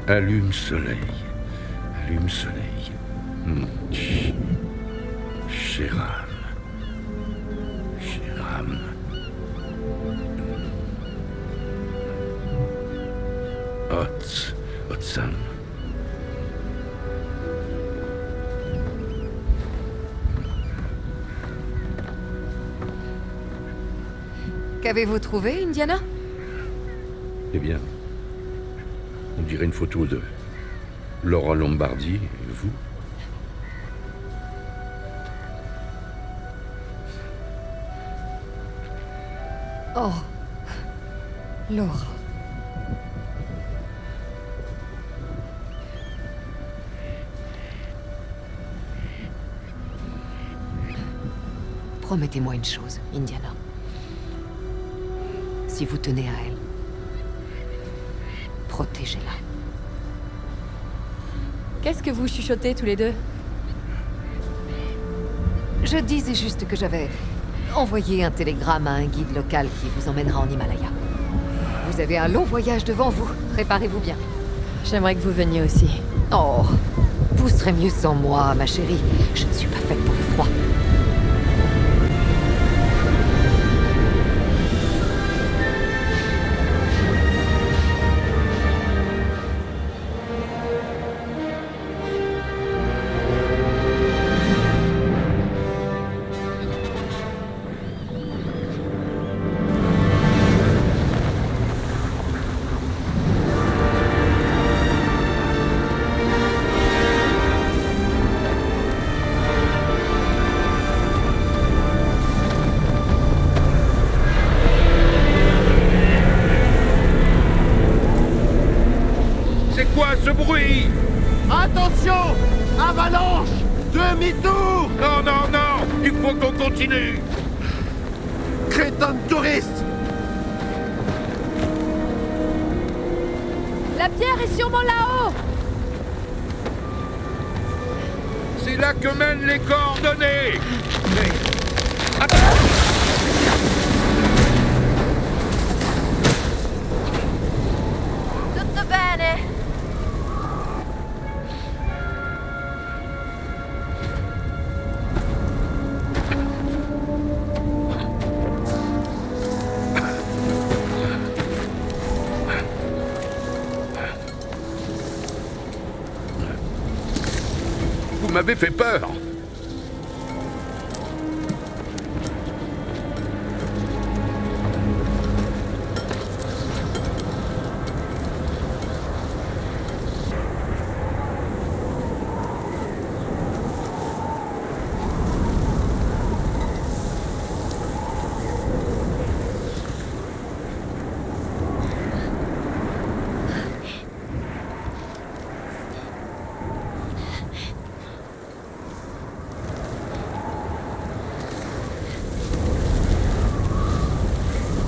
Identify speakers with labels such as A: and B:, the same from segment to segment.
A: Allume soleil. Allume soleil. Chéram. Chéram. Hotsan.
B: Qu'avez-vous trouvé, Indiana?
A: Eh bien, on dirait une photo de Laura Lombardi et vous.
B: Oh, Laura. Promettez-moi une chose, Indiana. Si vous tenez à elle, protégez-la.
C: Qu'est-ce que vous chuchotez tous les deux?
B: Je disais juste que j'avais envoyé un télégramme à un guide local qui vous emmènera en Himalaya. Vous avez un long voyage devant vous. Préparez-vous bien.
C: J'aimerais que vous veniez aussi.
B: Oh, vous serez mieux sans moi, ma chérie. Je ne suis pas faite pour le froid.
A: Ce bruit!
D: Attention! Avalanche! Demi-tour!
A: Non, non, non! Il faut qu'on continue!
D: Crétin de touriste!
C: La pierre est sûrement là-haut!
A: C'est là que mènent les coordonnées!
C: Tutto bene!
A: Vous m'avez fait peur!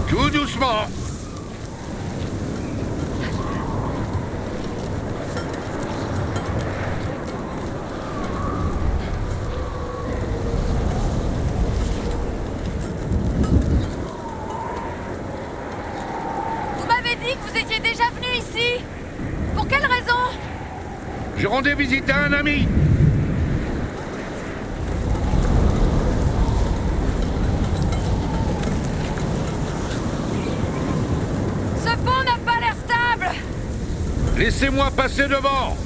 A: Tout doucement!
C: Vous m'avez dit que vous étiez déjà venu ici! Pour quelle raison?
A: Je rendais visite à un ami!
C: Ce pont n'a pas l'air stable!
A: Laissez-moi passer devant!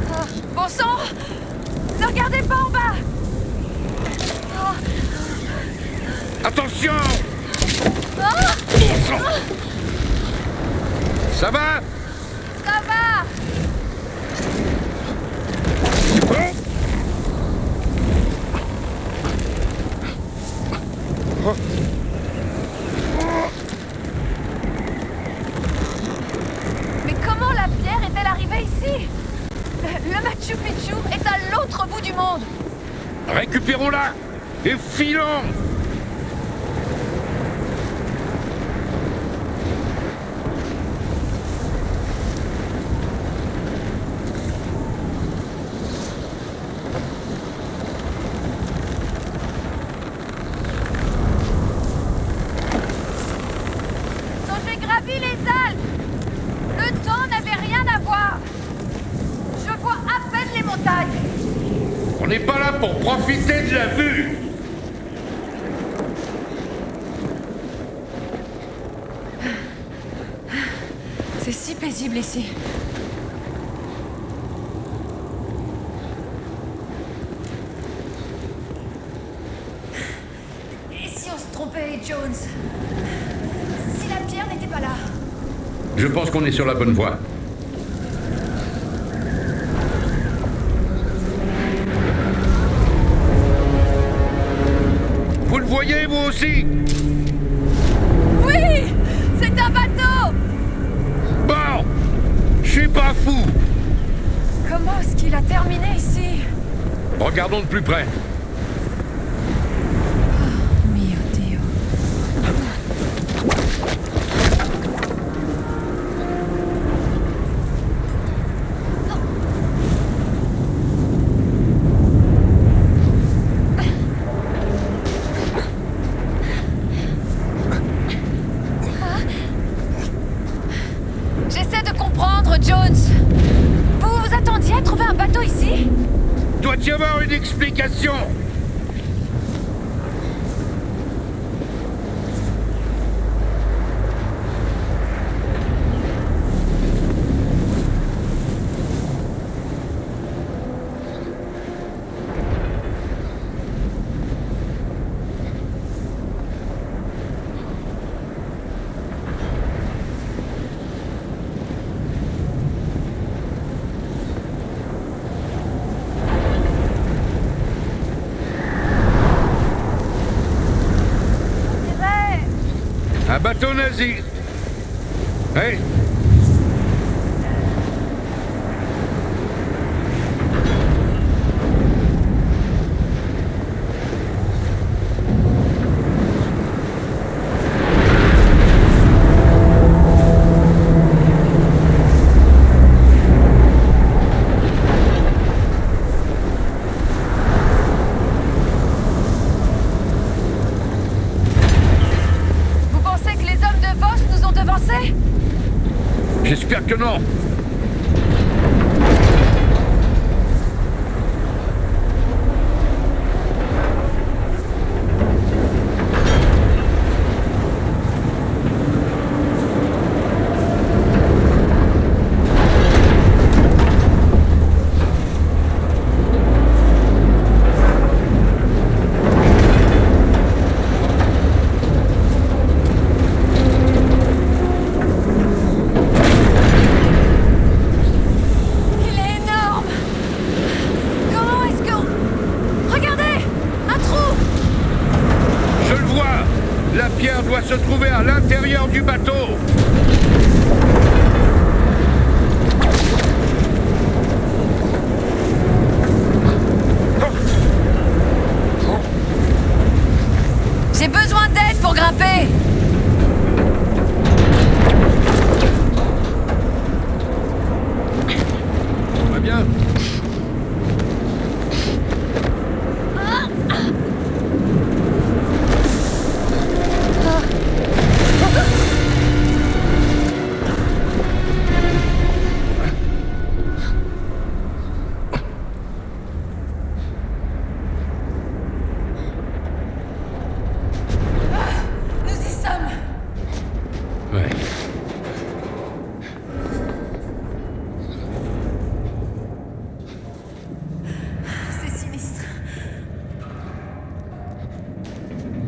C: Oh, bon sang! Ne regardez pas en bas!
A: Attention!
C: Ah!
A: Bon sang! Ça va?
C: Ça va! Mais comment la pierre est-elle arrivée ici? Le Machu Picchu est à l'autre bout du monde!
A: Récupérons-la! Et filons!
C: Quand j'ai gravi
A: On n'est pas là pour profiter de la vue.
C: C'est si paisible ici. Et si on se trompait, Jones? Si la pierre n'était pas là?
A: Je pense qu'on est sur la bonne voie. Vous le voyez, vous aussi?
C: Oui! C'est un bateau!
A: Bon! Je suis pas fou!
C: Comment est-ce qu'il a terminé ici?
A: Regardons de plus près.
C: Mio Dio. J'essaie de comprendre, Jones. Vous vous attendiez à trouver un bateau ici?
A: Doit y avoir une explication! Un bateau nazi. Hey. J'espère que non. Doit se trouver à l'intérieur du bateau.
C: J'ai besoin d'aide pour grimper.
A: Tout va bien?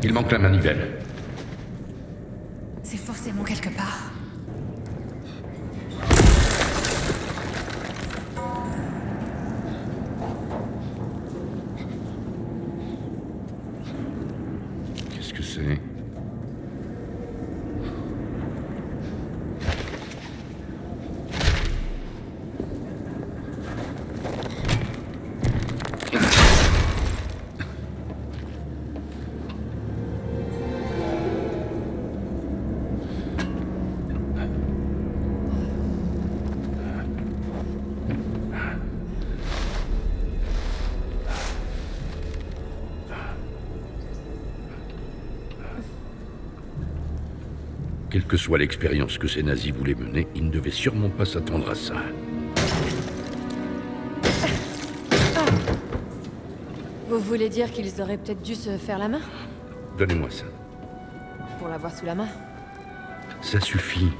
A: Il manque la manivelle.
C: C'est forcément quelque part.
A: Qu'est-ce que c'est? Quelle que soit l'expérience que ces nazis voulaient mener, ils ne devaient sûrement pas s'attendre à ça.
C: Vous voulez dire qu'ils auraient peut-être dû se faire la main?
A: Donnez-moi ça.
C: Pour l'avoir sous la main?
A: Ça suffit.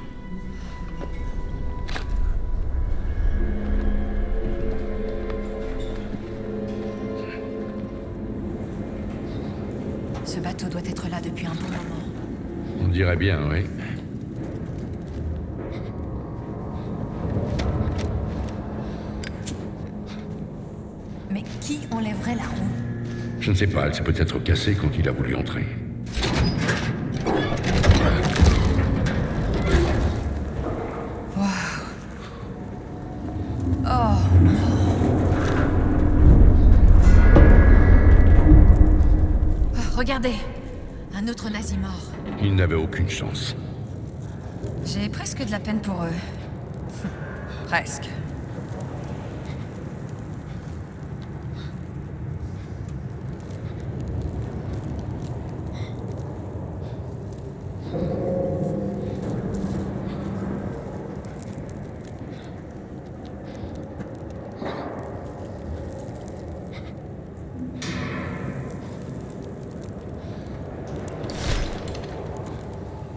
C: Ce bateau doit être là depuis un bon moment.
A: On dirait bien, oui.
C: Mais qui enlèverait la roue?
A: Je ne sais pas, elle s'est peut-être cassée quand il a voulu entrer.
C: Regardez, un autre nazi mort.
A: Il n'avait aucune chance.
C: J'ai presque de la peine pour eux. Presque.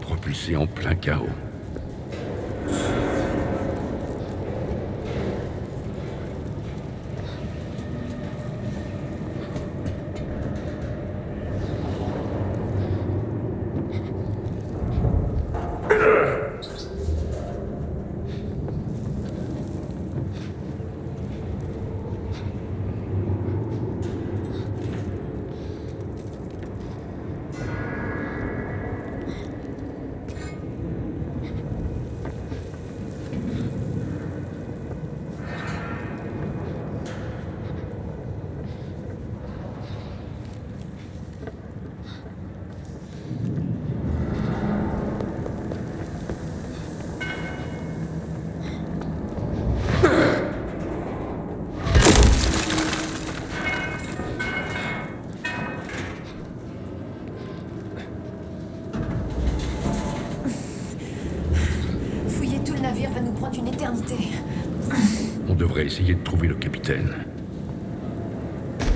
A: Propulsé en plein chaos.
C: Fouiller tout le navire va nous prendre une éternité.
A: On devrait essayer de trouver le capitaine.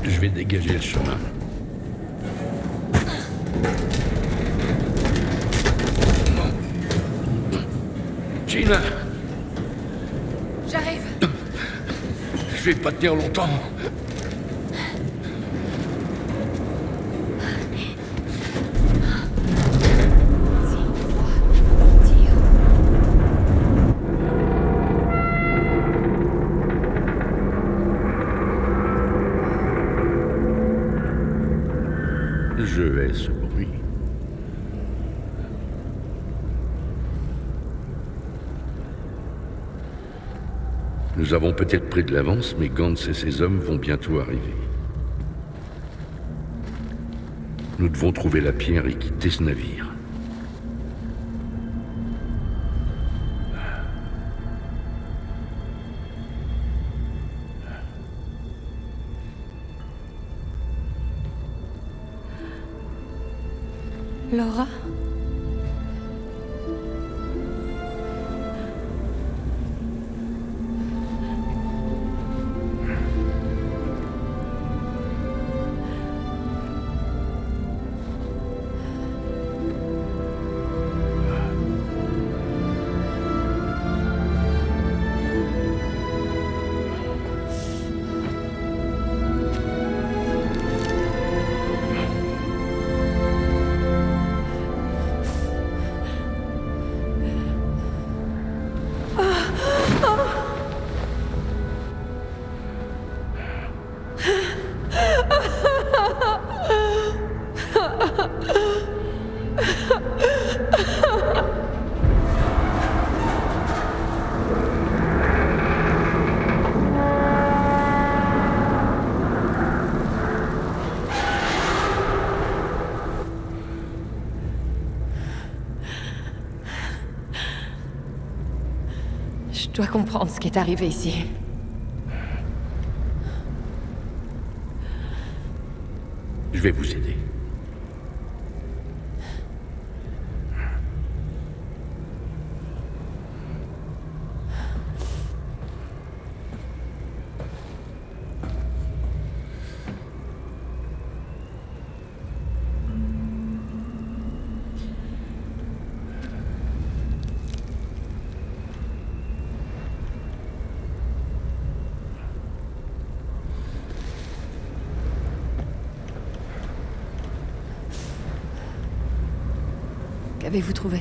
A: Je vais dégager le chemin. Gina,
C: J'arrive.
A: je vais pas tenir longtemps. Je hais ce bruit. Nous avons peut-être pris de l'avance, mais Gantz et ses hommes vont bientôt arriver. Nous devons trouver la pierre et quitter ce navire.
C: Laura? Je dois comprendre ce qui est arrivé ici.
A: Je vais vous aider.
B: Qu'avez-vous trouvé?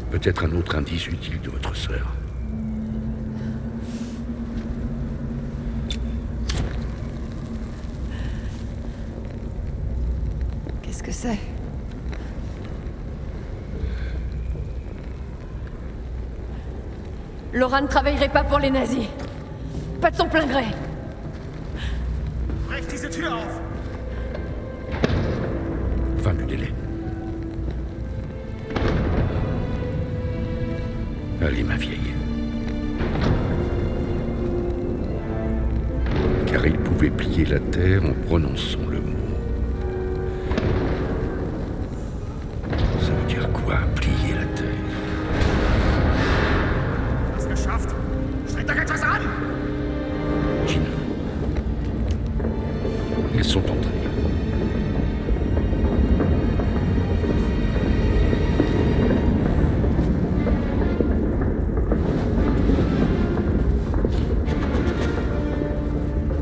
A: Peut-être un autre indice utile de votre sœur.
B: Qu'est-ce que c'est? Laura ne travaillerait pas pour les nazis. Pas de son plein gré.
E: Brech diese Tür auf!
A: Fin du délai. Allez, ma vieille. Car il pouvait plier la terre en prononçant le mot. Ça veut dire quoi, plier la terre?
E: Hast geschafft! Strengt euch etwas an!
A: Gina. Ils sont entrés.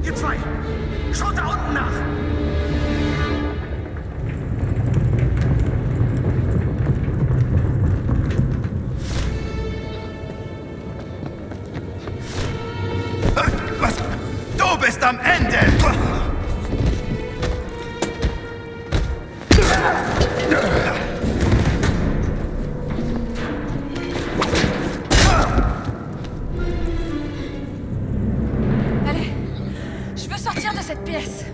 E: Ihr zwei! Schaut da unten nach!
F: Was? Du bist am Ende!
C: Allez, je veux sortir de cette pièce.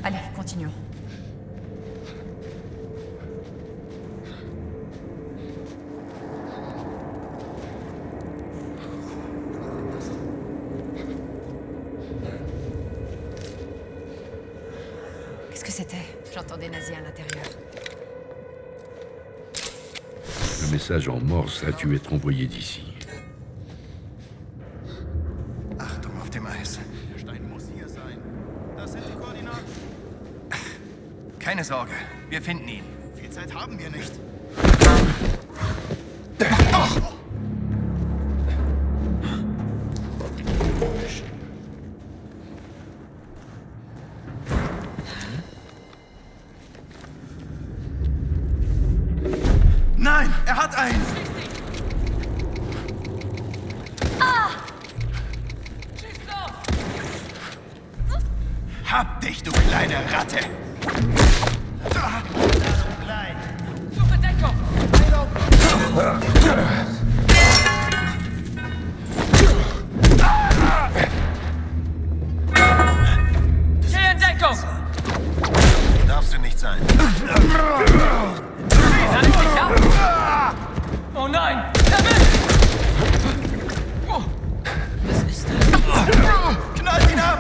C: Allez, continuons. Qu'est-ce que c'était? J'entends des nazis à l'intérieur.
A: Le message en morse a dû être envoyé d'ici.
F: Achtung auf dem Eis.
E: Der Stein muss hier sein. Das sind die Koordinaten.
F: Keine Sorge, wir finden ihn.
E: Viel Zeit haben wir nicht.
F: Nein, er hat einen! Hab dich, du kleine Ratte!
C: Suche Deckung! Geh in Deckung!
F: Darfst du nicht sein.
C: Oh nein! Was ist das?
F: Knallt ihn ab!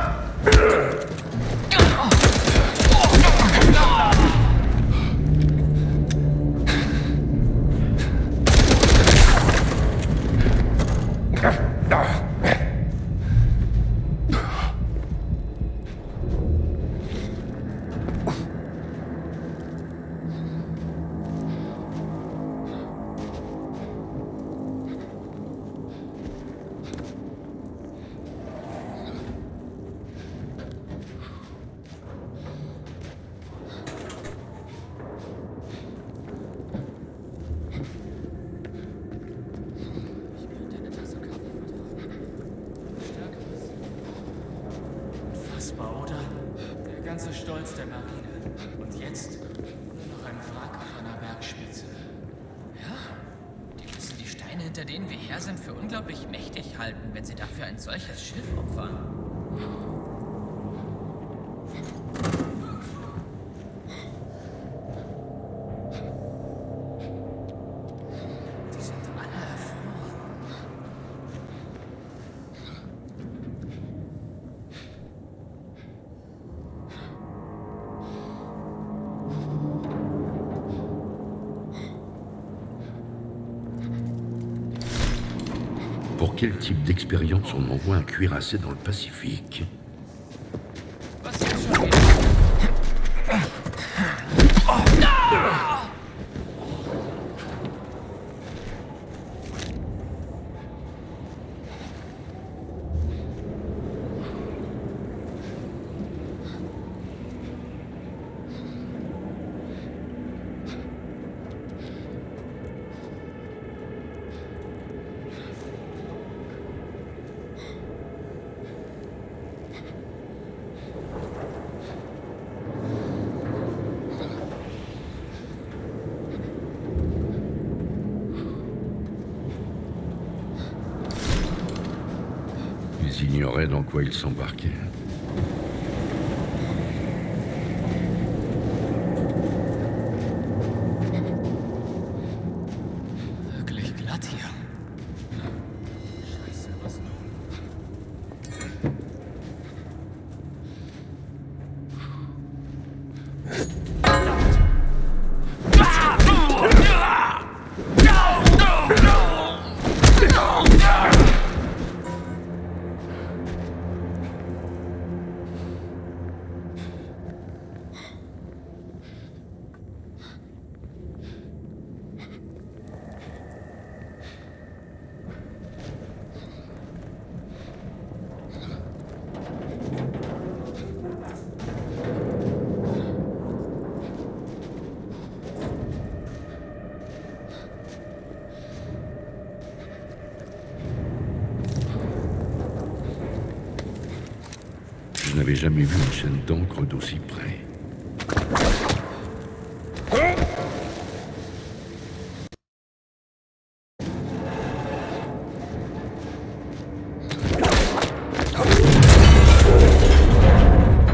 G: Unfassbar, oder? Der ganze Stolz der Marine. Und jetzt nur noch ein Wrack auf einer Bergspitze.
H: Ja, die müssen die Steine, hinter denen wir her sind, für unglaublich mächtig halten, wenn sie dafür ein solches Schiff opfern.
G: Die sind alle erfroren.
A: Pour quel type d'expérience on envoie un cuirassé dans le Pacifique?
G: Was jetzt schon wieder?
A: ignorait dans quoi il s'embarquait.
G: Wirklich glatt hier.
E: Scheiße, was nun?
A: Je n'avais jamais vu une chaîne d'encre d'aussi près.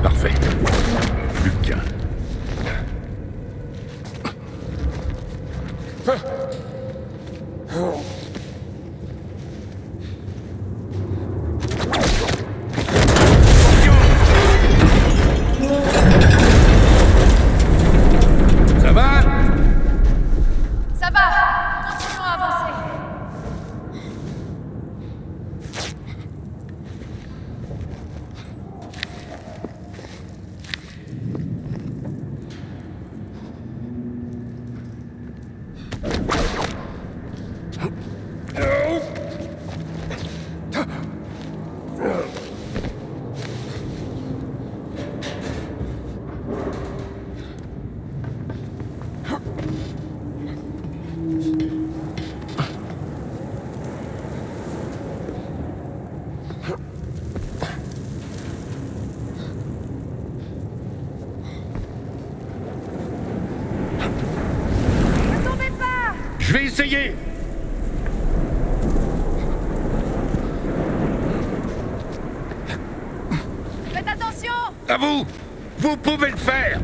A: Parfait. Plus qu'un. Ça va?
C: Ça va. Continuons à avancer. Ne tombez pas.
A: Je vais essayer!
C: Faites attention.
A: À vous! Vous pouvez le faire!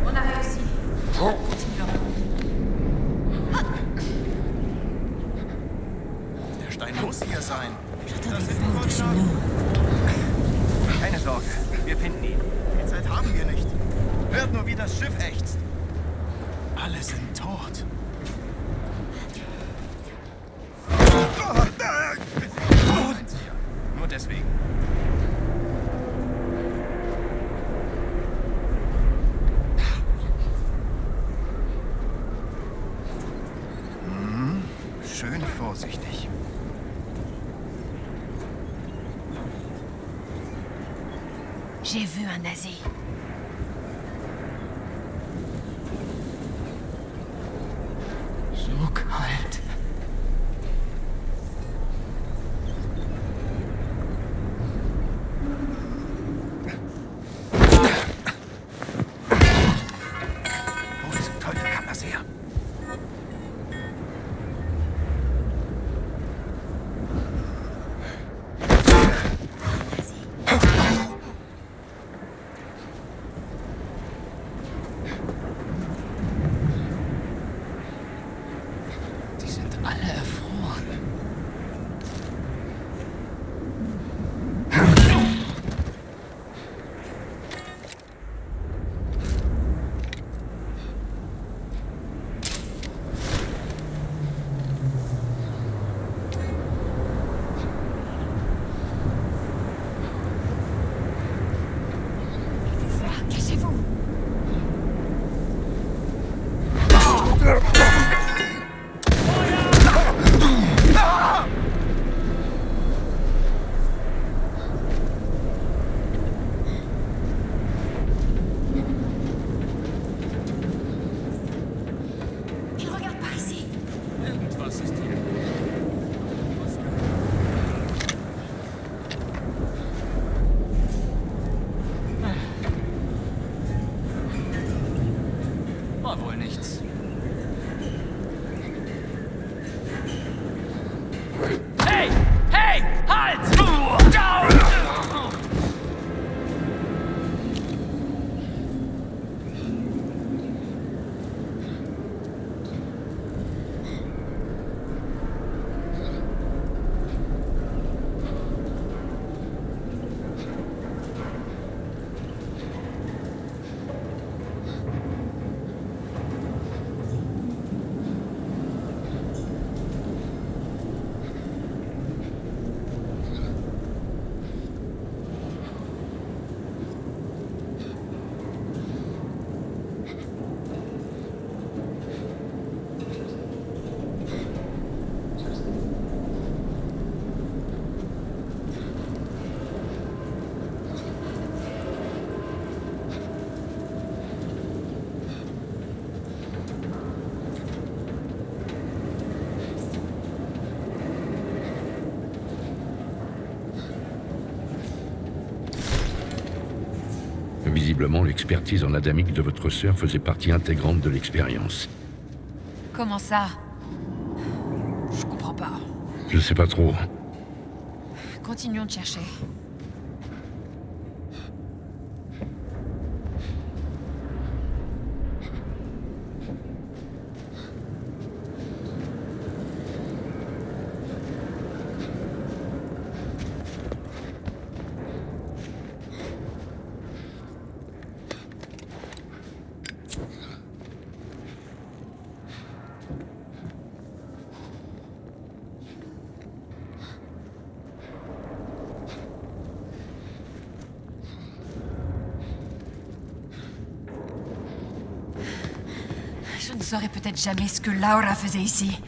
C: On a réussi. Continuons.
E: Der Stein muss hier sein. Das sind die Koordinaten.
F: Keine Sorge, wir finden ihn.
E: Viel Zeit haben wir nicht. Hört nur, wie das Schiff ächzt. Alle sind tot.
F: Nur deswegen.
E: Schön vorsichtig.
C: J'ai vu un nazi.
G: So kalt.
E: Wo zum Teufel kam das her?
A: Visiblement, l'expertise en adamique de votre sœur faisait partie intégrante de l'expérience.
C: Comment ça? Je comprends pas.
A: Je sais pas trop.
C: Continuons de chercher. Je ne saurais peut-être jamais ce que Laura faisait ici.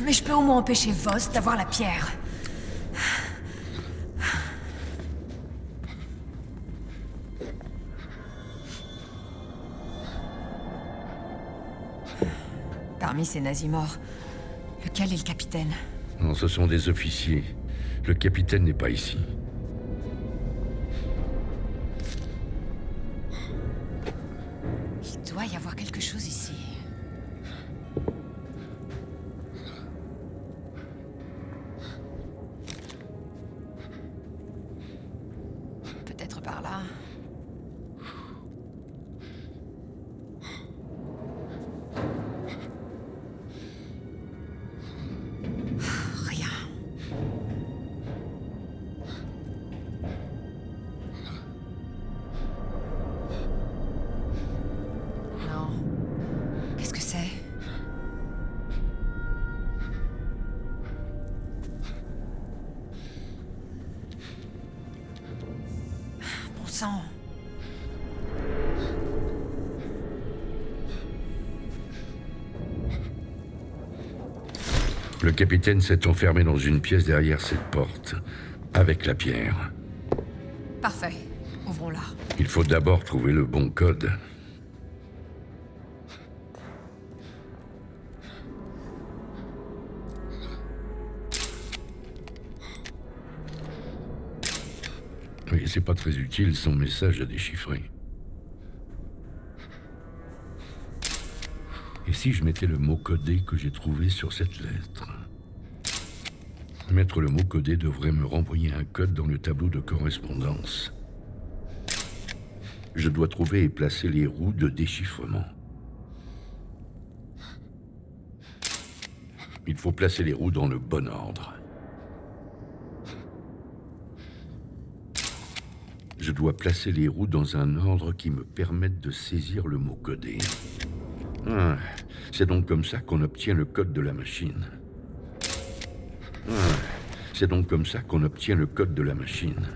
C: Mais je peux au moins empêcher Voss d'avoir la pierre. Parmi ces nazis morts, lequel est le capitaine?
A: Non, ce sont des officiers. Le capitaine n'est pas ici.
C: Il doit y avoir quelque chose ici. Peut-être par là. Rien. Non. Qu'est-ce que c'est? Bon sang.
A: Le capitaine s'est enfermé dans une pièce derrière cette porte, avec la pierre.
C: Parfait. Ouvrons-la.
A: Il faut d'abord trouver le bon code. Oui, c'est pas très utile son message à déchiffrer. Et si je mettais le mot codé que j'ai trouvé sur cette lettre? Mettre le mot codé devrait me renvoyer un code dans le tableau de correspondance. Je dois trouver et placer les roues de déchiffrement. Il faut placer les roues dans le bon ordre. Je dois placer les roues dans un ordre qui me permette de saisir le mot codé. Ah, c'est donc comme ça qu'on obtient le code de la machine. Ah, c'est donc comme ça qu'on obtient le code de la machine.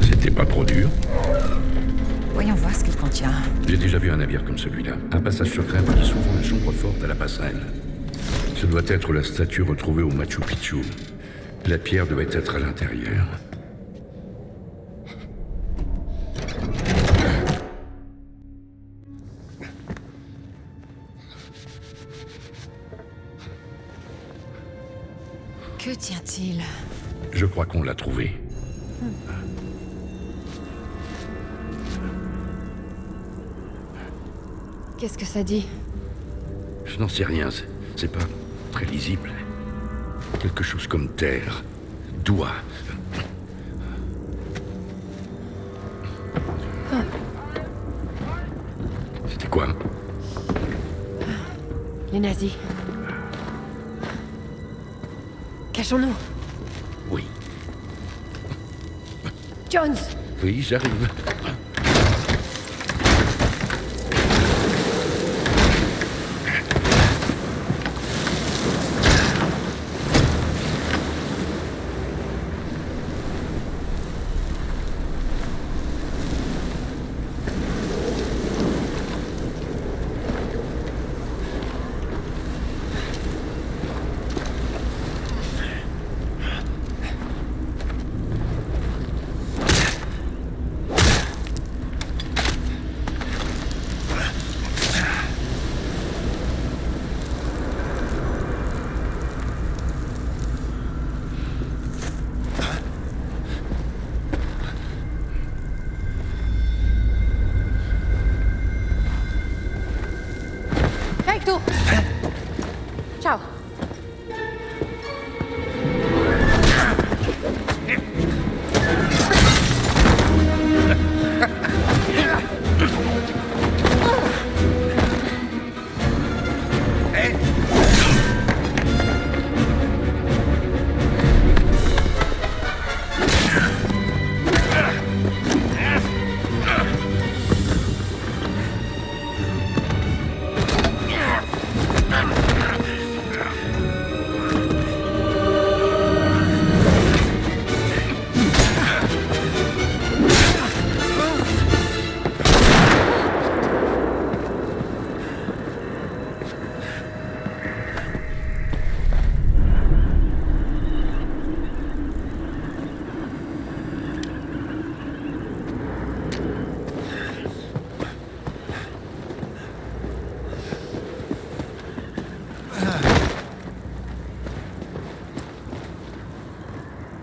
A: C'était pas trop dur.
C: Voyons voir ce qu'il contient.
A: J'ai déjà vu un navire comme celui-là. Un passage secret qui s'ouvre une chambre forte à la passerelle. Ce doit être la statue retrouvée au Machu Picchu. La pierre devait être à l'intérieur.
C: Que tient-il?
A: Je crois qu'on l'a trouvé.
B: Qu'est-ce que ça dit?
A: Je n'en sais rien, c'est pas très lisible. Quelque chose comme terre, doigt. C'était quoi?
B: Les nazis. Cachons-nous.
A: Oui.
B: Jones!
A: Oui, j'arrive.
B: bientôt. Ciao.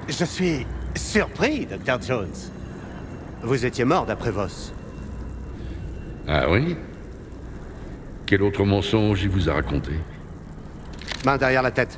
D: Je suis surpris, Dr. Jones. Vous étiez mort d'après Voss.
A: Ah oui? Quel autre mensonge il vous a raconté?
D: Main derrière la tête.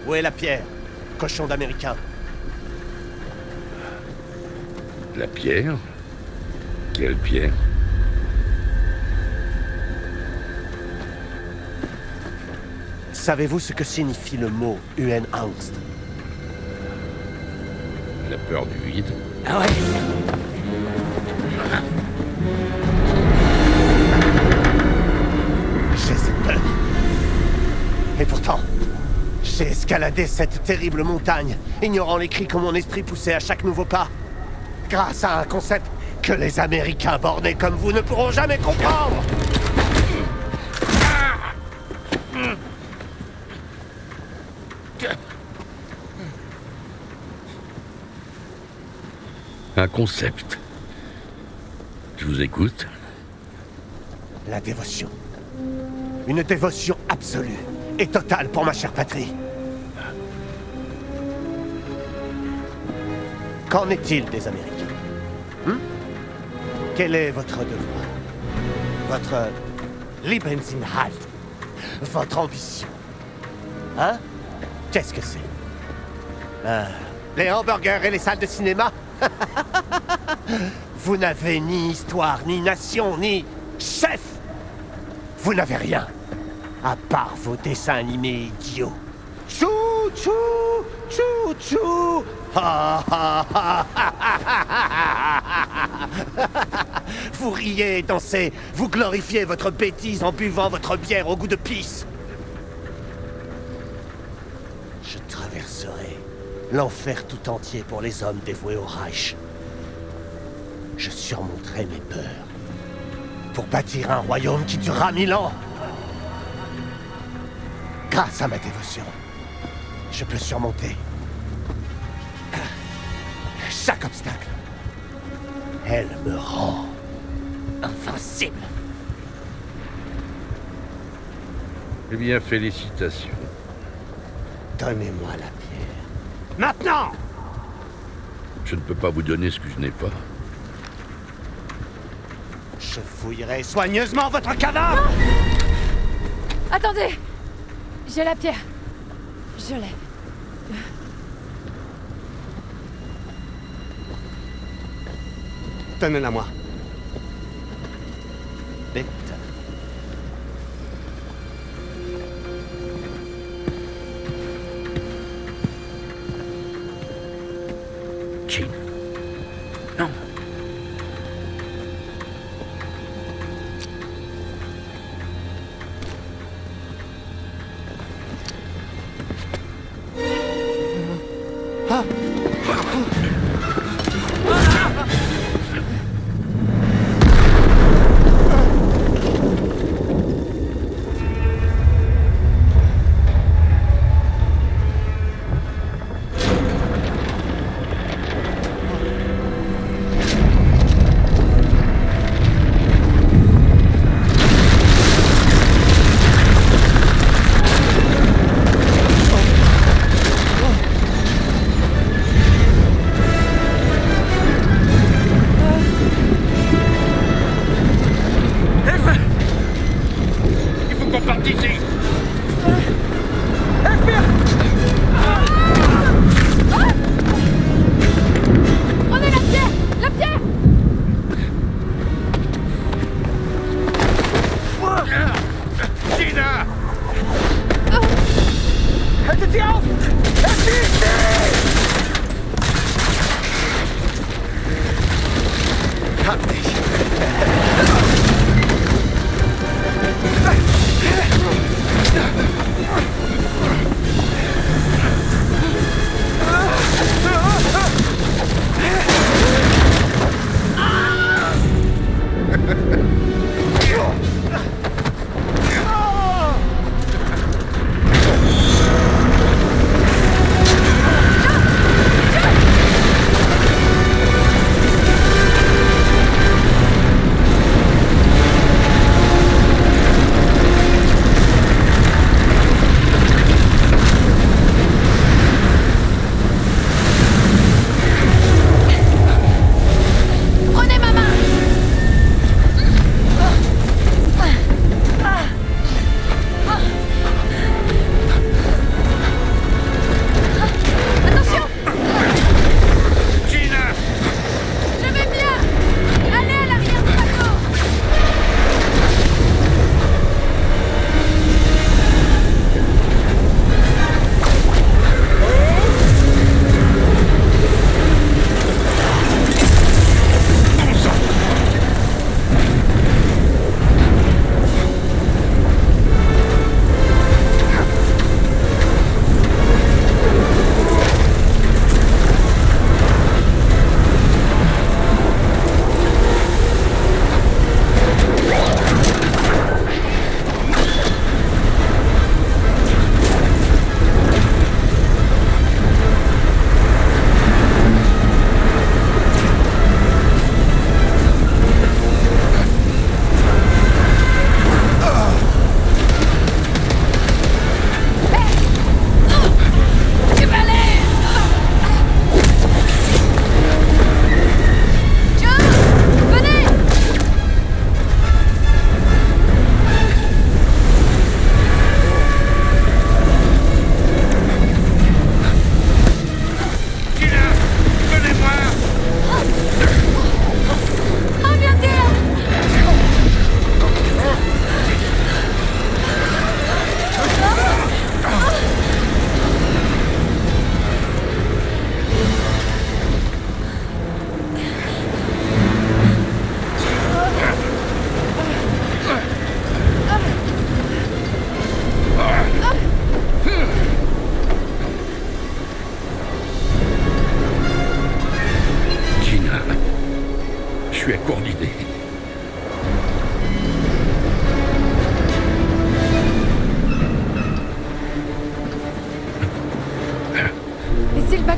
D: Où est la pierre? Cochon d'Américain.
A: La pierre? Quelle pierre?
D: Savez-vous ce que signifie le mot Höhenangst?
A: La peur du vide?
D: Ah ouais. J'ai cette peur. Et pourtant, j'ai escaladé cette terrible montagne, ignorant les cris que mon esprit poussait à chaque nouveau pas. Grâce à un concept que les Américains bornés comme vous ne pourront jamais comprendre.
A: Un concept. Je vous écoute.
D: La dévotion. Une dévotion absolue et totale pour ma chère patrie. Qu'en est-il des Américains? Quel est votre devoir? Votre Lebensinhalt? Votre ambition? Hein? Qu'est-ce que c'est? Les hamburgers et les salles de cinéma? Vous n'avez ni histoire, ni nation, ni chef. Vous n'avez rien, à part vos dessins animés idiots. Chou, chou, chou, chou. Vous riez et dansez, vous glorifiez votre bêtise en buvant votre bière au goût de pisse. Je traverserai l'enfer tout entier pour les hommes dévoués au Reich. Je surmonterai mes peurs pour bâtir un royaume qui durera 1000 ans. Grâce à ma dévotion, je peux surmonter chaque obstacle. Elle me rend invincible.
A: Eh bien, félicitations.
D: Donnez-moi la pierre. Maintenant!
A: Je ne peux pas vous donner ce que je n'ai pas.
D: Je fouillerai soigneusement votre cadavre!
C: Attendez! J'ai la pierre. Je l'ai.
D: Donnez-la moi. Vite.
A: Jean. Non.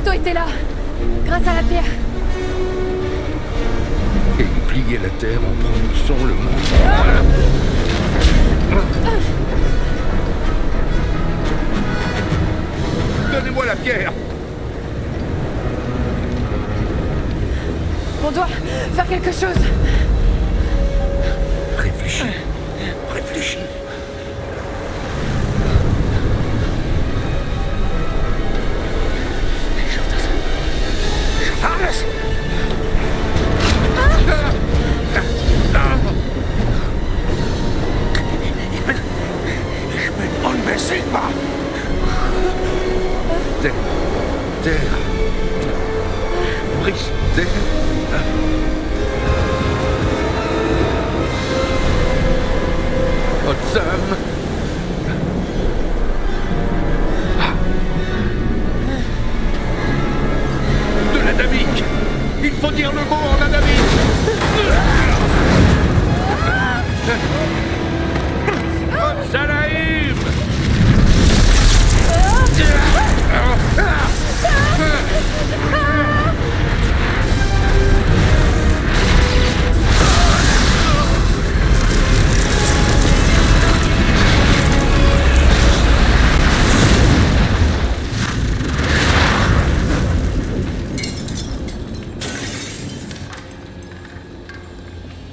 C: bateau était là, grâce à la pierre.
A: Et il pliait la terre en prononçant le mot. Donnez-moi la pierre!
C: On doit faire quelque chose.
A: Réfléchis. Réfléchis. Charles! On ne m'essaie pas! Terre. Brice, terre. Otsam. De l'adamique. Il faut dire le mot en adamique. Otsalaïm.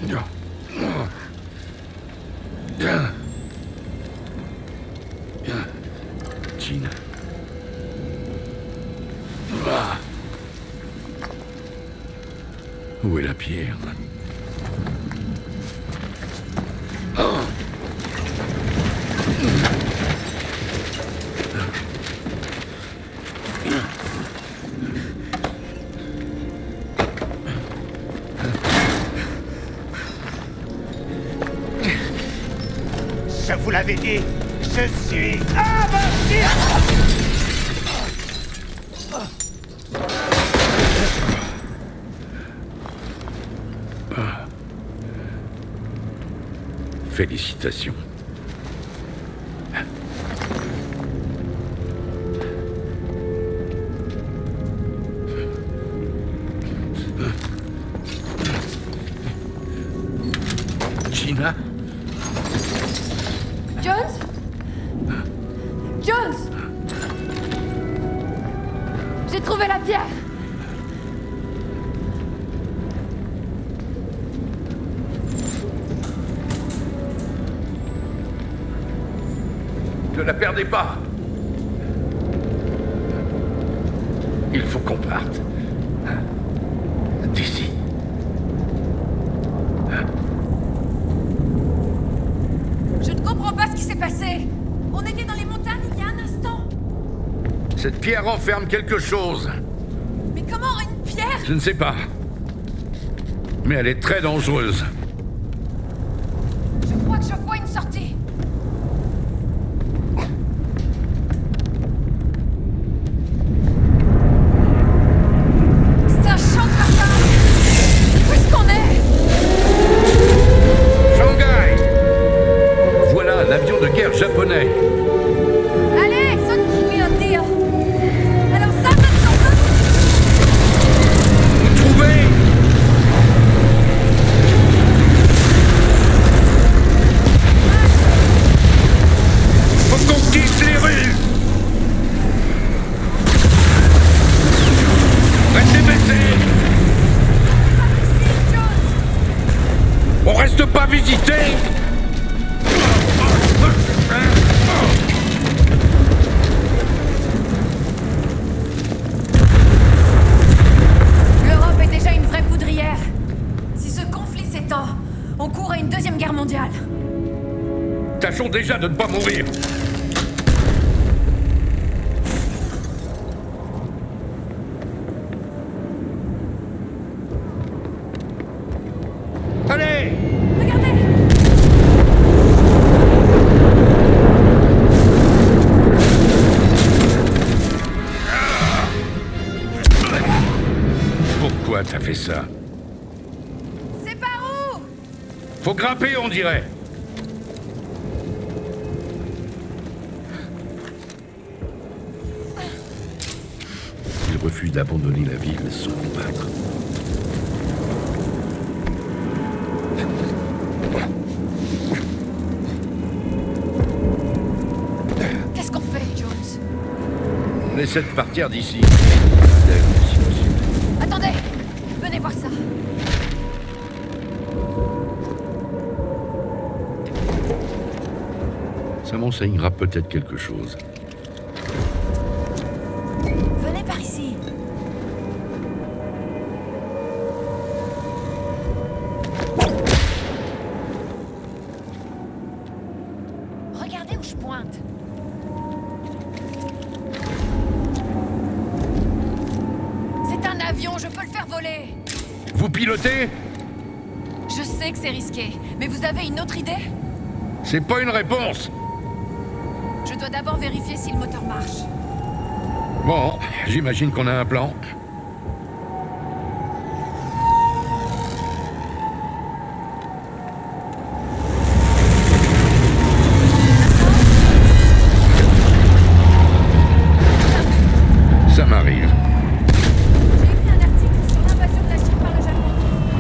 A: Jean. Où est la pierre?
D: Je vous l'avais dit, je suis invincible!
A: Félicitations. Gina?
C: Jones? Jones! J'ai trouvé la pierre!
A: Ne la perdez pas. Il faut qu'on parte. D'ici.
C: Je ne comprends pas ce qui s'est passé. On était dans les montagnes il y a un instant.
A: Cette pierre renferme quelque chose.
C: Mais comment une pierre?
A: Je ne sais pas. Mais elle est très dangereuse.
C: Je crois que je vois une sortie. C'est un champ de bataille. Où est-ce qu'on est?
A: Shanghai! Voilà l'avion de guerre japonais.
C: Allez, saute oui, un deal. Alors ça, maintenant.
A: Vous trouvez? Faut qu'on quitte les rues. Restez baissés. On reste pas visité.
C: L'Europe est déjà une vraie poudrière. Si ce conflit s'étend, on court à une deuxième guerre mondiale.
A: Tâchons déjà de ne pas mourir. Allez!
C: Regardez!
A: Pourquoi t'as fait ça?
C: C'est par où?
A: Faut grimper, on dirait. Il refuse d'abandonner la ville sans combattre.
C: Qu'est-ce qu'on fait, Jones?
A: On essaie de partir d'ici. Si possible.
C: Attendez! Venez voir ça.
A: Ça m'enseignera peut-être quelque chose.
C: Venez par ici. Regardez où je pointe. C'est un avion, je peux le faire voler.
A: Vous pilotez?
C: Je sais que c'est risqué, mais vous avez une autre idée?
A: C'est pas une réponse.
C: Je dois d'abord vérifier si le moteur marche.
A: Bon, j'imagine qu'on a un plan. Ça m'arrive.
C: J'ai écrit un article sur l'invasion de la Chine par le Japon.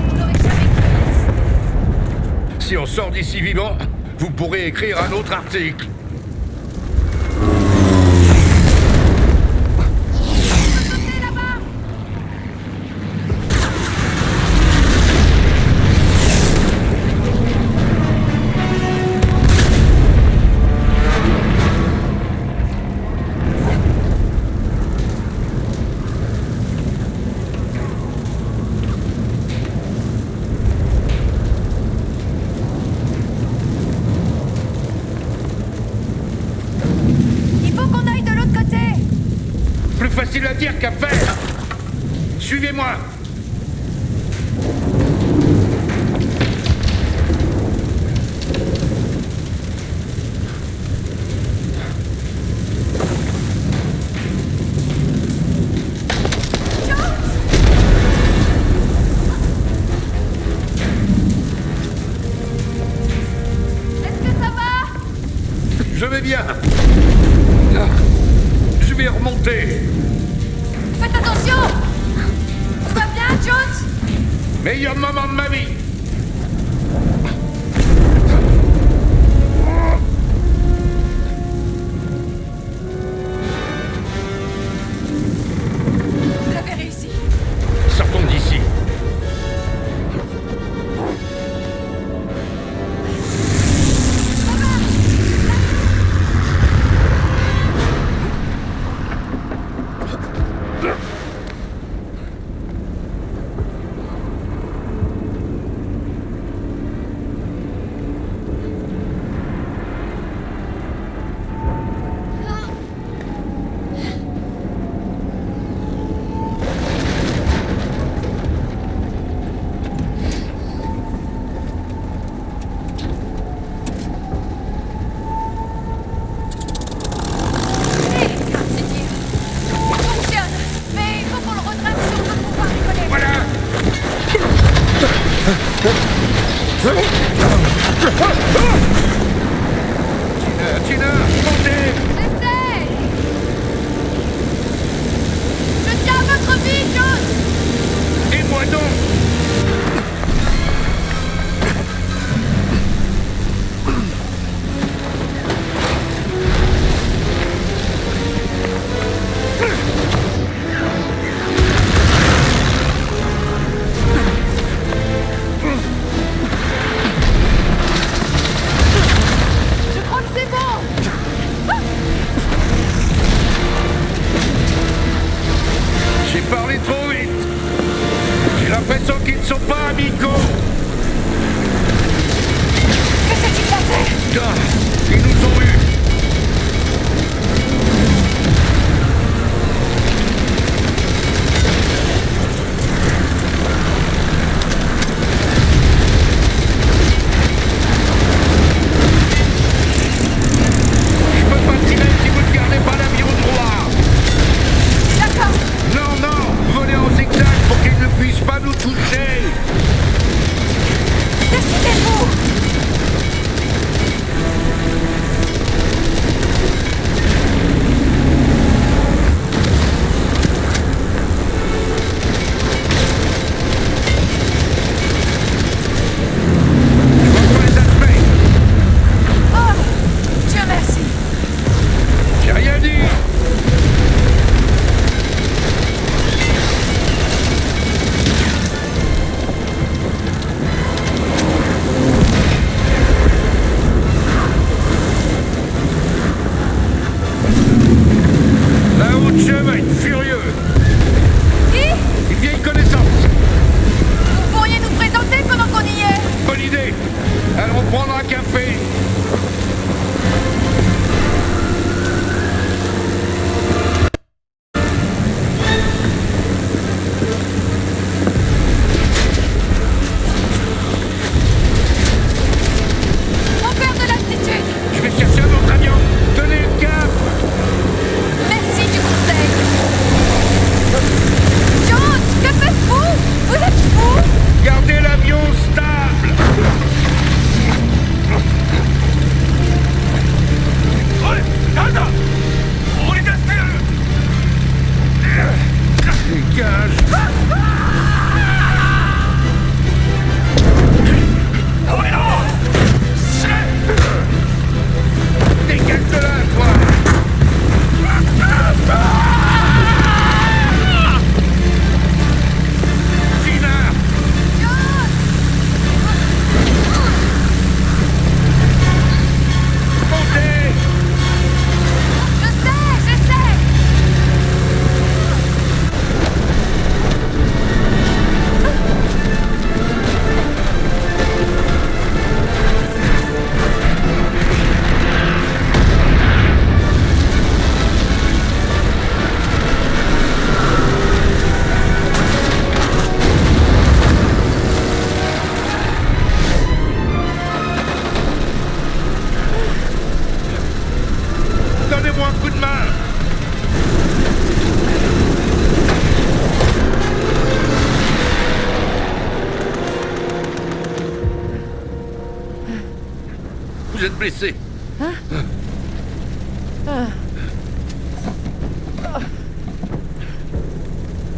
C: Vous n'aurez jamais cru y assister.
A: Si on sort d'ici vivant, vous pourrez écrire un autre article.
C: Sautez là-bas! Il faut qu'on aille de l'autre côté!
A: Plus facile à dire qu'à faire. Suivez-moi.
C: Est-ce que ça va?
A: Je vais bien. Ah, je vais remonter.
C: Faites attention! Tout va bien, Jones?
A: Meilleur moment de ma vie.
C: Vous avez réussi.
A: Sortons d'ici.
C: C'est dire. Il fonctionne, mais il faut qu'on le retraite si on veut pouvoir décoller.
A: Voilà. Tina, montez.
C: J'essaie! Je tiens à votre vie, Jones!
A: Et moi donc.
C: Je crois que c'est bon!
A: J'ai parlé trop vite. J'ai l'impression qu'ils ne sont pas amicaux.
C: Que s'est-il passé?
A: Ah, ils nous ont eus. Je peux pas tirer si vous ne gardez pas l'avion droit.
C: D'accord!
A: Non, non, volez en zigzag pour qu'ils ne puissent pas nous toucher. blessé.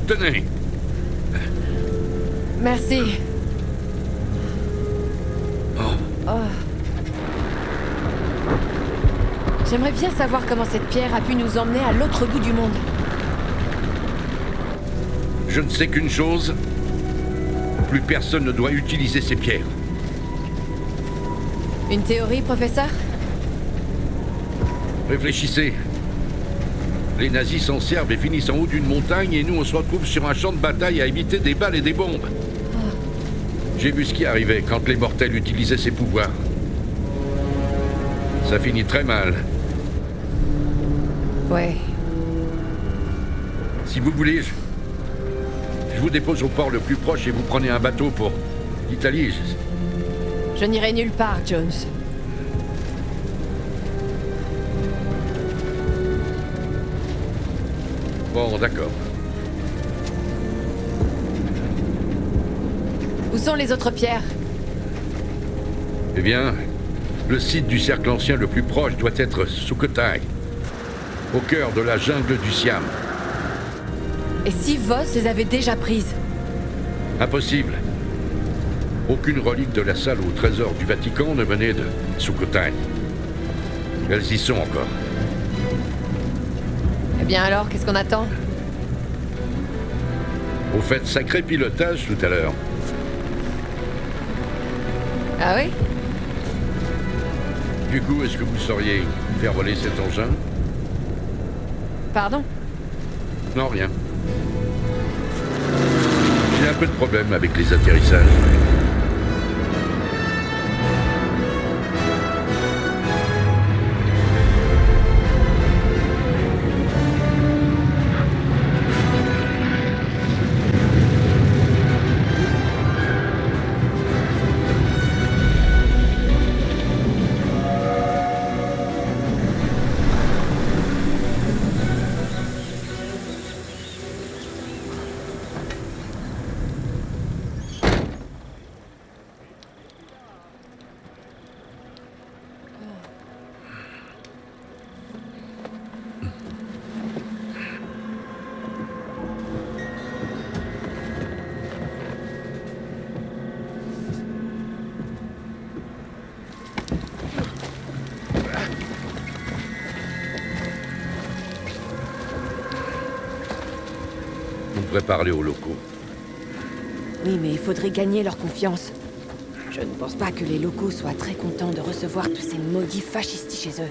A: Tenez.
B: Merci. J'aimerais bien savoir comment cette pierre a pu nous emmener à l'autre bout du monde.
A: Je ne sais qu'une chose. Plus personne ne doit utiliser ces pierres.
B: Une théorie, professeur?
A: Réfléchissez. Les nazis s'en servent et finissent en haut d'une montagne et nous on se retrouve sur un champ de bataille à éviter des balles et des bombes. J'ai vu ce qui arrivait quand les mortels utilisaient ces pouvoirs. Ça finit très mal.
B: Ouais.
A: Si vous voulez, je vous dépose au port le plus proche et vous prenez un bateau pour l'Italie.
B: Je n'irai nulle part, Jones.
A: Bon, d'accord.
B: Où sont les autres pierres?
A: Eh bien, le site du cercle ancien le plus proche doit être Sukhothai, au cœur de la jungle du Siam.
B: Et si Voss les avait déjà prises?
A: Impossible. Aucune relique de la salle au trésor du Vatican ne venait de Sukhothai. Elles y sont encore.
B: Eh bien alors, qu'est-ce qu'on attend?
A: Au fait, sacré pilotage tout à l'heure.
B: Ah oui?
A: Du coup, est-ce que vous sauriez faire voler cet engin?
B: Pardon?
A: Non, rien. J'ai un peu de problème avec les atterrissages. On devrait parler aux locaux.
B: Oui, mais il faudrait gagner leur confiance. Je ne pense pas que les locaux soient très contents de recevoir tous ces maudits fascistes chez eux.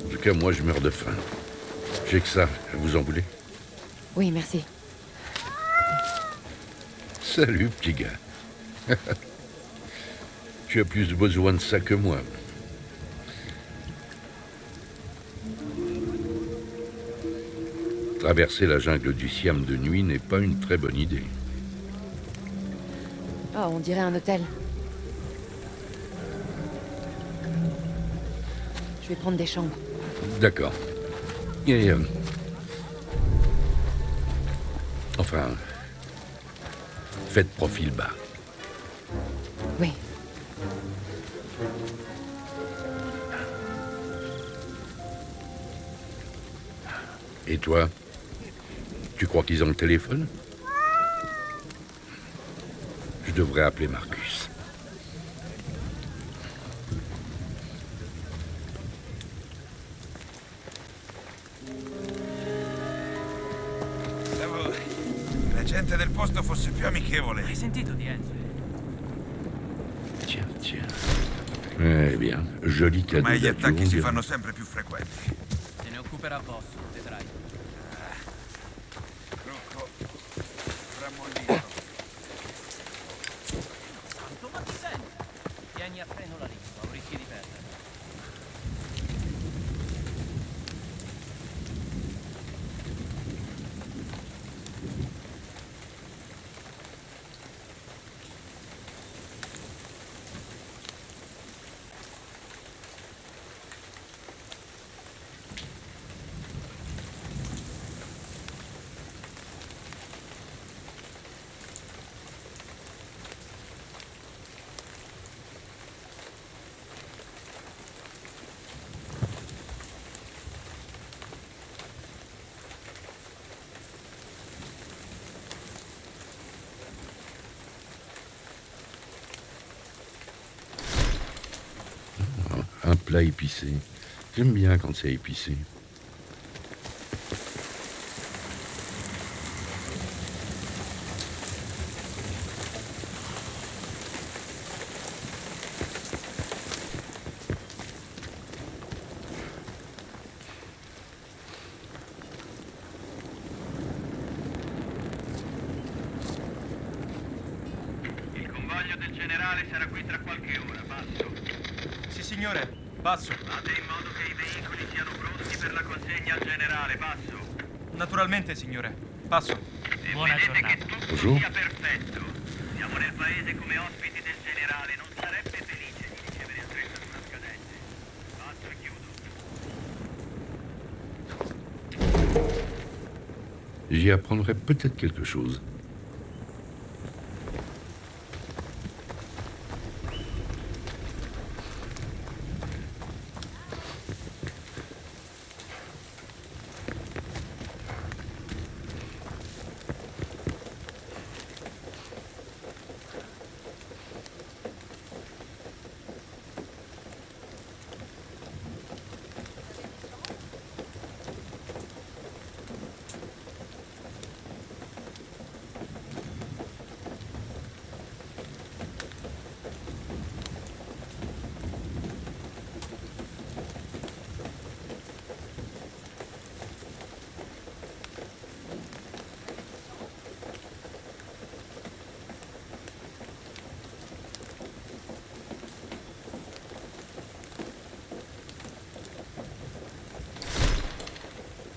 A: En tout cas, moi, je meurs de faim. J'ai que ça. Vous en voulez?
B: Oui, merci.
A: Salut, petit gars. Tu as plus besoin de ça que moi. Traverser la jungle du Siam de nuit n'est pas une très bonne idée.
B: Oh, on dirait un hôtel. Je vais prendre des chambres.
A: D'accord. Et... enfin... faites profil bas.
B: Oui.
A: Et toi? Tu crois qu'ils ont le téléphone? Je devrais appeler Marcus.
E: Pensavo la gente del posto fosse più amichevole.
G: Hai sentito di Enzo?
A: Tiens, tiens. Eh bien, joli cadeau
E: Ma gli
A: d'avion,
E: attacchi si
A: direi.
E: fanno sempre più frequenti.
G: Se ne occuperà Voss, vedrai.
E: Trucco. Rammollino.
G: Quanto ma ti senti? Tieni a freno la lingua, o rischi di perdere.
A: plat épicé. J'aime bien quand c'est épicé.
I: Il convoglio del generale sarà qui tra qualche ora, Basso.
E: Sì, signore. Basso.
I: Fate in modo che i veicoli siano pronti per la consegna al generale, Basso.
E: Naturalmente, signore. Basso.
I: E
G: Buona
I: vedete
G: giornata.
I: che tutto
A: Bonjour.
I: sia perfetto. Siamo nel paese come ospiti del generale, non sarebbe felice di ricevere attrezzatura scadente. Basso e chiudo.
A: J'y apprendrai peut-être quelque chose.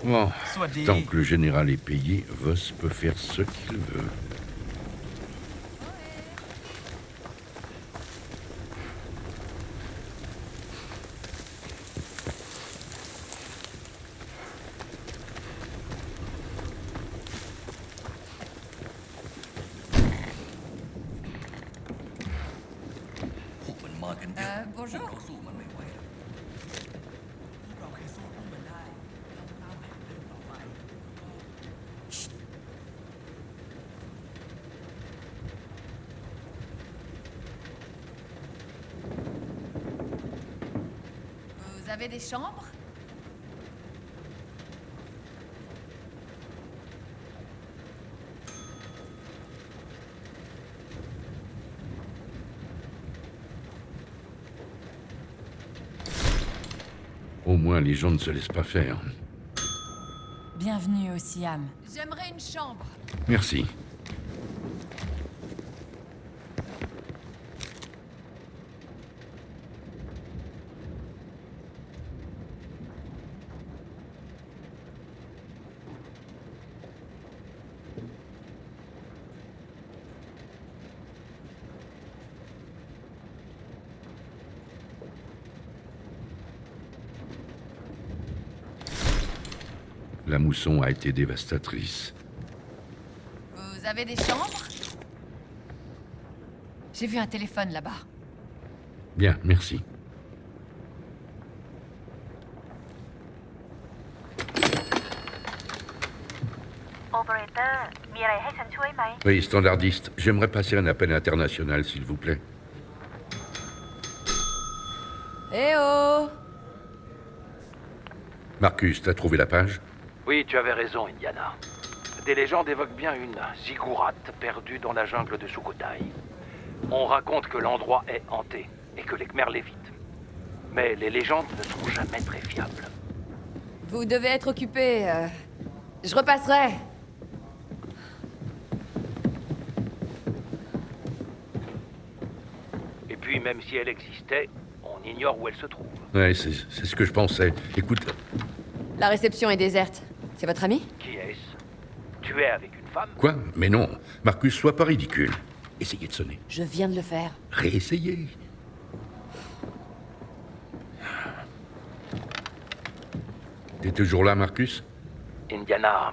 A: Bon,
E: Soit dit.
A: tant que le général est payé, Voss peut faire ce qu'il veut.
C: Bonjour. Vous avez des chambres?
A: Au moins, les gens ne se laissent pas faire.
J: Bienvenue au Siam.
C: J'aimerais une chambre.
A: Merci. La mousson a été dévastatrice.
C: Vous avez des chambres? J'ai vu un téléphone là-bas.
A: Bien, merci. Oui, standardiste. J'aimerais passer un appel international, s'il vous plaît.
C: Eh oh!
A: Marcus, t'as trouvé la page?
K: Oui, tu avais raison, Indiana. Des légendes évoquent bien une ziggourate perdue dans la jungle de Sukhothai. On raconte que l'endroit est hanté et que les Khmers l'évitent. Mais les légendes ne sont jamais très fiables.
C: Vous devez être occupé. Je repasserai.
K: Et puis, même si elle existait, on ignore où elle se trouve.
A: Ouais, c'est ce que je pensais. Écoute,
C: La réception est déserte. C'est votre ami?
K: Qui est-ce? Tu es avec une femme?
A: quoi? Mais non, Marcus, sois pas ridicule. Essayez de sonner.
C: Je viens de le faire.
A: Réessayez. T'es toujours là, Marcus?
K: Indiana,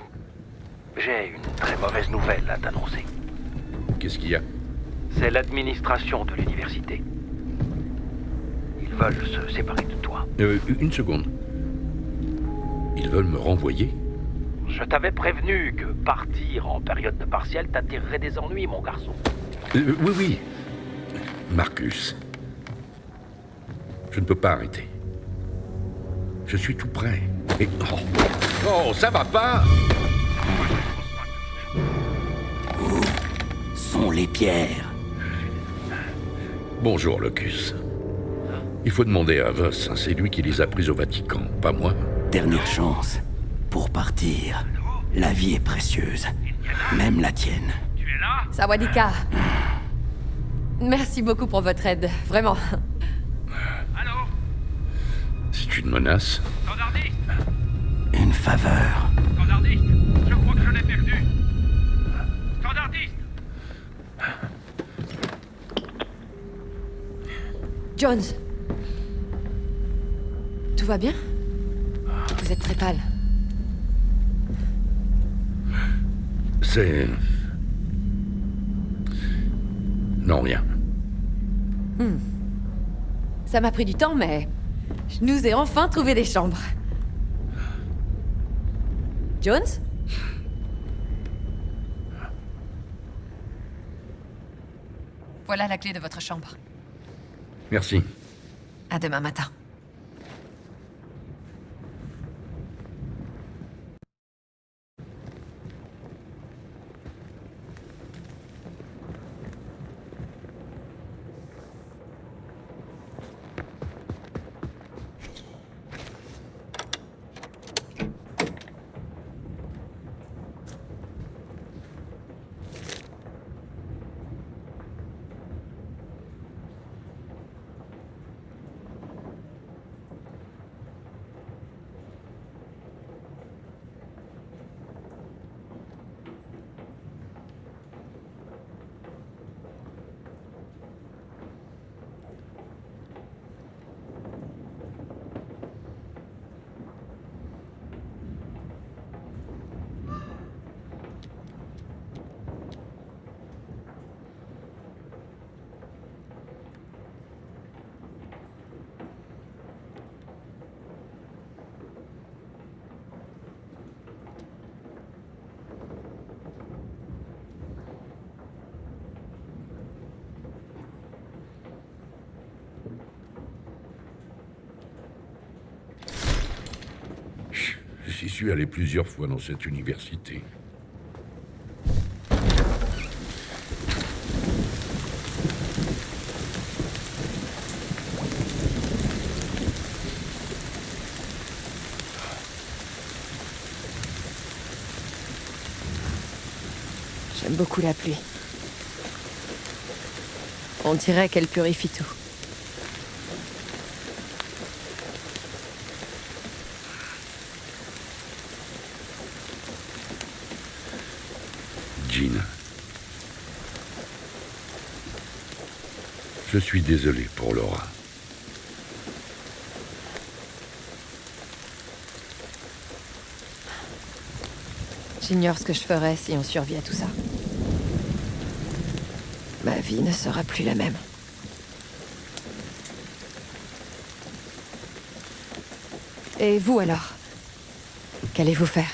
K: j'ai une très mauvaise nouvelle à t'annoncer.
A: Qu'est-ce qu'il y a?
K: C'est l'administration de l'université. Ils veulent se séparer de toi.
A: Une seconde. Ils veulent me renvoyer?
K: Je t'avais prévenu que partir en période de partiel t'attirerait des ennuis, mon garçon.
A: Oui, oui. Marcus. Je ne peux pas arrêter. Je suis tout prêt. Et... Oh, ça va pas!
J: Où sont les pierres?
A: Bonjour, Locus. Il faut demander à Voss, hein, c'est lui qui les a prises au Vatican, pas moi.
J: Dernière chance. Pour partir. La vie est précieuse. Même la tienne.
B: Sawadika. Merci beaucoup pour votre aide, vraiment.
I: Allô?
A: C'est une menace?
I: Standardiste?
J: Une faveur.
I: Standardiste? Je crois que je l'ai perdu. Standardiste?
B: Jones. Tout va bien? Vous êtes très pâle.
A: C'est... Non, rien.
B: Ça m'a pris du temps, mais... je nous ai enfin trouvé des chambres. Jones? Voilà la clé de votre chambre.
A: Merci.
B: À demain matin.
A: J'y suis allé plusieurs fois dans cette université.
B: J'aime beaucoup la pluie. On dirait qu'elle purifie tout.
A: Jean. Je suis désolé pour Laura.
B: J'ignore ce que je ferais si on survit à tout ça. Ma vie ne sera plus la même. Et vous alors? Qu'allez-vous faire?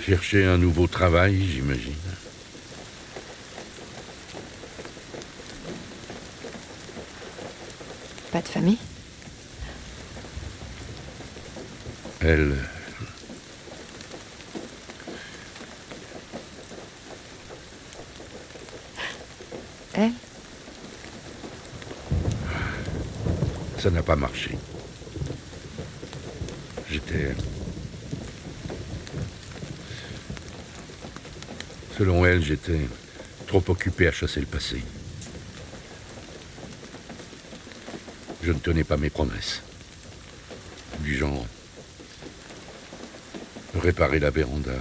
A: Chercher un nouveau travail, j'imagine.
B: Pas de famille?
A: Elle...
B: Elle?
A: Ça n'a pas marché. J'étais... Selon elle, j'étais trop occupé à chasser le passé. Je ne tenais pas mes promesses. Du genre... réparer la véranda.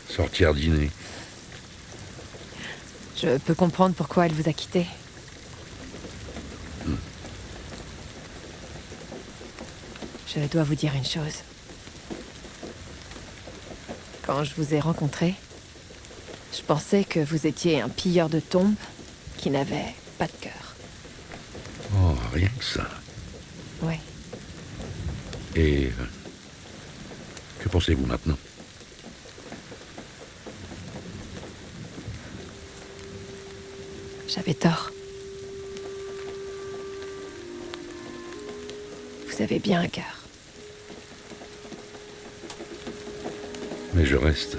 A: Sortir dîner.
B: Je peux comprendre pourquoi elle vous a quitté. Je dois vous dire une chose. Quand je vous ai rencontré, je pensais que vous étiez un pilleur de tombes qui n'avait pas de cœur.
A: Oh, rien que ça.
B: Ouais.
A: Et... que pensez-vous maintenant?
B: J'avais tort. Vous avez bien un cœur.
A: Mais je reste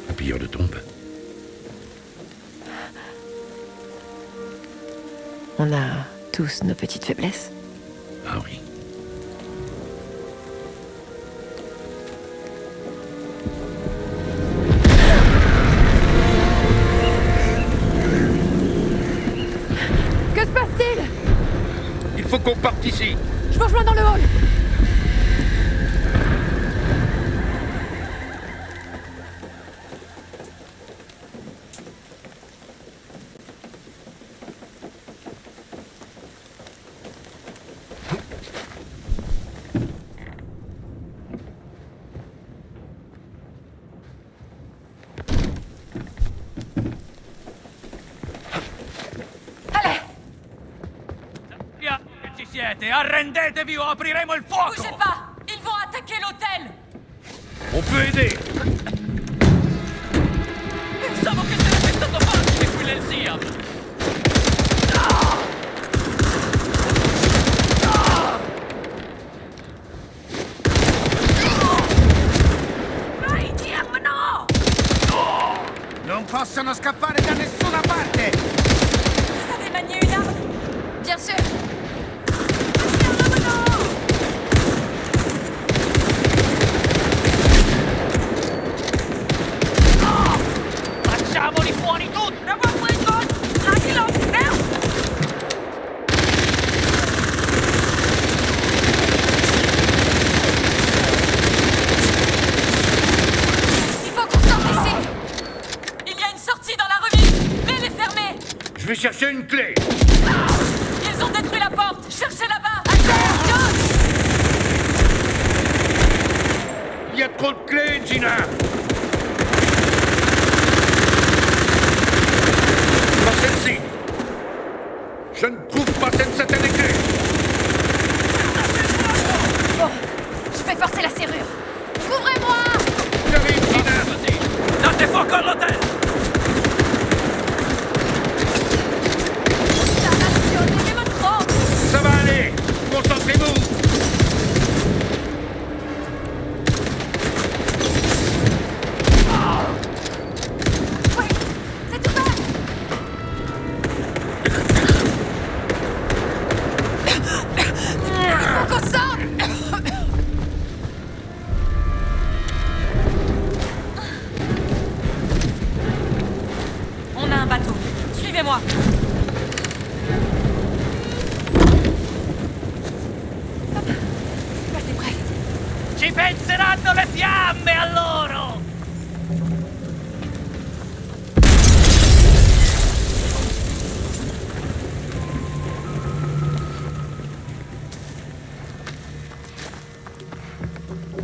A: un pilleur de tombes.
B: On a tous nos petites faiblesses.
A: Ah oui.
B: Que se passe-t-il?
A: Il faut qu'on parte ici.
B: Je vous rejoins dans le hall.
K: Arrendetevi o apriremo il fuoco!
C: Bougez pas! Ils vont attaquer l'hôtel!
A: On peut aider.
H: Pensavo che sarebbe stato facile qui nel Siam!
C: Vai, diamano!
E: Non possono scappare da nessuna parte!
C: Vous savez manier une arme? Bien sûr!
K: Facciamoli fuori tutti!
C: Il faut qu'on sorte d'ici! Il y a une sortie dans la remise! Veuillez les fermer!
A: Je vais chercher une clé.
C: Ils ont détruit la porte! Cherchez là-bas! À terre! Jones!
A: Il y a trop de clés, Gina. Pas celle-ci. Je ne trouve pas cette satanée clé.
C: Bon, je vais forcer la serrure! Ouvrez-moi!
A: J'arrive, Gina.
K: Date fuoco all'hotel!
A: Ça va aller. Concentrez-vous.
C: Oui, c'est ouvert! Faut qu'on sorte! On a un bateau. Suivez-moi. C'est passé près.
K: Ci penseranno le fiamme a loro!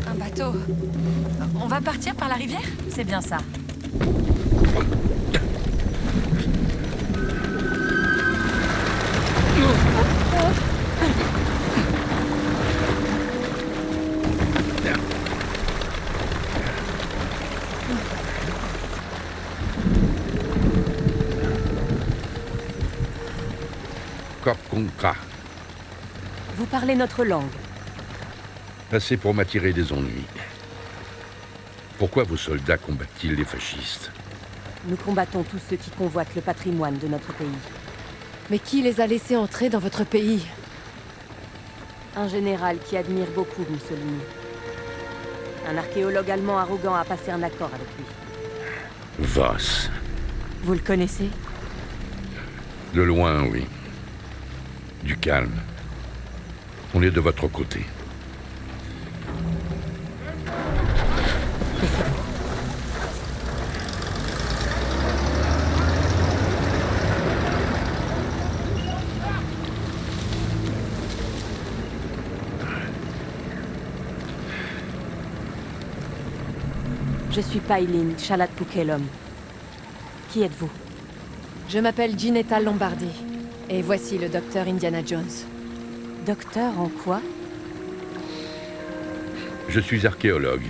C: Un bateau. On va partir par la rivière? C'est bien ça.
A: Corp Contra.
B: Vous parlez notre langue.
A: Assez pour m'attirer des ennuis. Pourquoi vos soldats combattent-ils les fascistes?
B: Nous combattons tous ceux qui convoitent le patrimoine de notre pays. Mais qui les a laissés entrer dans votre pays? Un général qui admire beaucoup Mussolini. Un archéologue allemand arrogant a passé un accord avec lui.
A: Voss.
B: Vous le connaissez?
A: De loin, oui. Du calme. On est de votre côté.
B: Je suis Pailin Chalat-Pukelom. Qui êtes-vous? Je m'appelle Ginetta Lombardi. Et voici le docteur Indiana Jones. Docteur en quoi?
A: Je suis archéologue.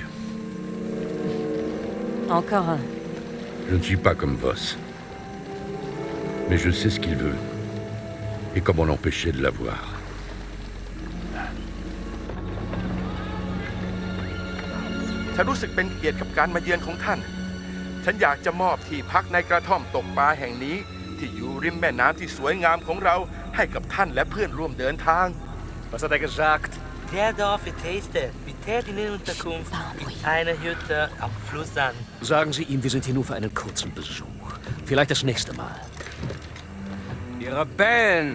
B: Encore un.
A: Je ne suis pas comme Voss. Mais je sais ce qu'il veut. Et comment l'empêcher de l'avoir.
L: ฉันรู้สึกเป็นเกียรติกับการมาเยือนของท่าน ฉันอยากจะมอบที่พักในกระท่อมตกปลาแห่งนี้ที่อยู่ริมแม่น้ำที่สวยงามของเราให้กับท่านและเพื่อนร่วมเดินทาง
M: Was hat er gesagt? Der Dorf Taste mit Ferienunterkunft, eine Hütte am Fluss an.
J: Sagen Sie ihm, wir sind hier nur für einen kurzen Besuch. Vielleicht das nächste Mal. Die Rebellen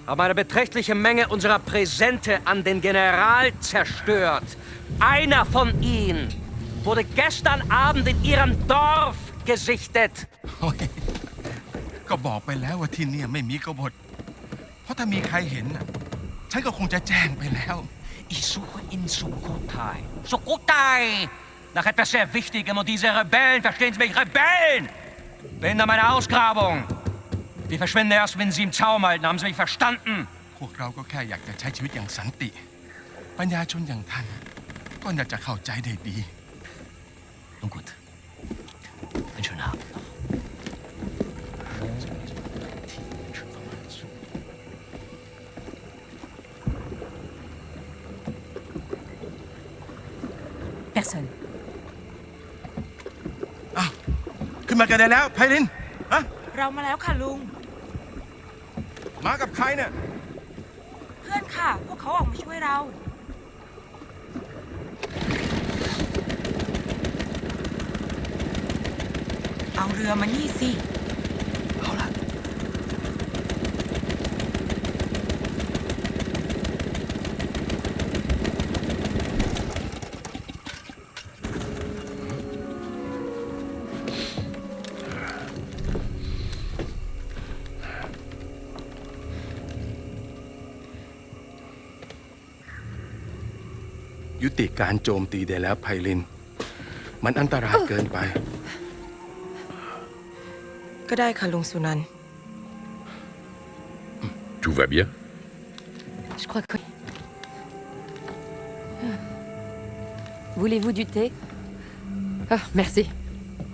J: haben eine beträchtliche Menge unserer Präsente an den General zerstört. Einer von ihnen wurde gestern Abend in Ihrem Dorf gesichtet.
L: ก็บอกไปแล้วว่าที่นี่ไม่มีกบฏ เพราะถ้ามีใครเห็นฉันก็คงจะแจ้งไปแล้ว
J: Ich suche in Sukhothai. Sukhothai! Nach etwas sehr Wichtigem und diese Rebellen, verstehen Sie mich, Rebellen! Behindern meine Ausgrabung. Die verschwinden erst, wenn sie im Zaum halten. Haben Sie mich verstanden?
L: พวกเราก็แค่อยากจะใช้ชีวิตอย่างสันติ ปัญญาชนอย่างท่านก็อยากจะเข้าใจได้ดี
J: Nun gut. Einen schönen Abend noch.
B: Personne.
L: อ้าวขึ้นมากันได้แล้วไพลินฮะ
C: เรามาแล้วค่ะลุง
L: มากับใครเนี่ย
C: เพื่อนค่ะ พวกเขาออกมาช่วยเรา เอาเรือมานี่สิ
J: เอาล่ะ
L: ยุติการโจมตีได้แล้วไพลิน มันอันตรายเกินไป
C: ก็ได้ค่ะลุงสุนันท์
A: Tout va bien?
B: Je crois que oui. Voulez-vous du thé? Ah, merci.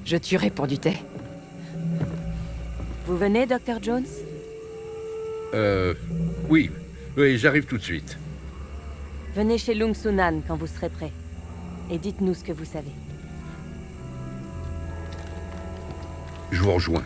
B: Je tuerai pour du thé. Vous venez, Dr. Jones?
A: Oui. Oui, j'arrive tout de suite.
B: Venez chez Lung Sunan quand vous serez prêt. Et dites-nous ce que vous savez.
A: Je vous rejoins.